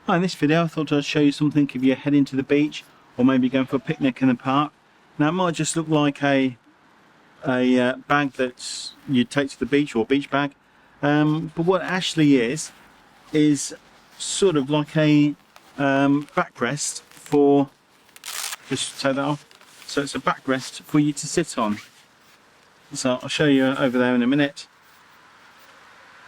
Hi, in this video I thought I'd show you something if you're heading to the beach or maybe going for a picnic in the park. Now it might just look like a bag that you take to the beach, or beach bag, but what it actually is sort of like a backrest for, just take that off, so it's a backrest for you to sit on. So I'll show you over there in a minute,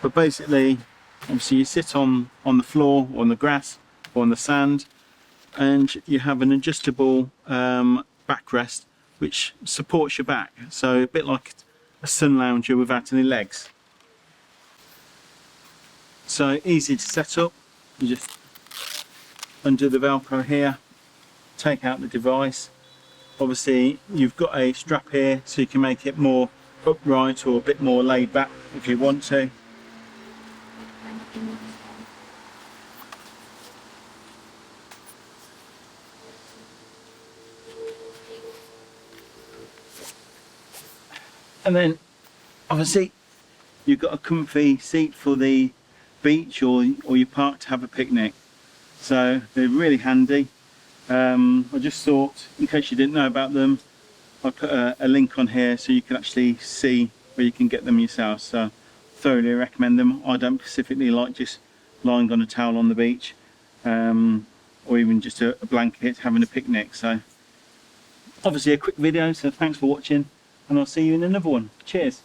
but basically obviously you sit on the floor or on the grass or on the sand, and you have an adjustable backrest which supports your back, so a bit like a sun lounger without any legs. So easy to set up. You just undo the velcro here, take out the device. Obviously you've got a strap here so you can make it more upright or a bit more laid back if you want to. And then obviously you've got a comfy seat for the beach or your park to have a picnic, so they're really handy. I just thought, in case you didn't know about them, I put a link on here so you can actually see where you can get them yourself. So thoroughly recommend them. I don't specifically like just lying on a towel on the beach, or even just a blanket having a picnic. So obviously a quick video, so thanks for watching, and I'll see you in another one. Cheers.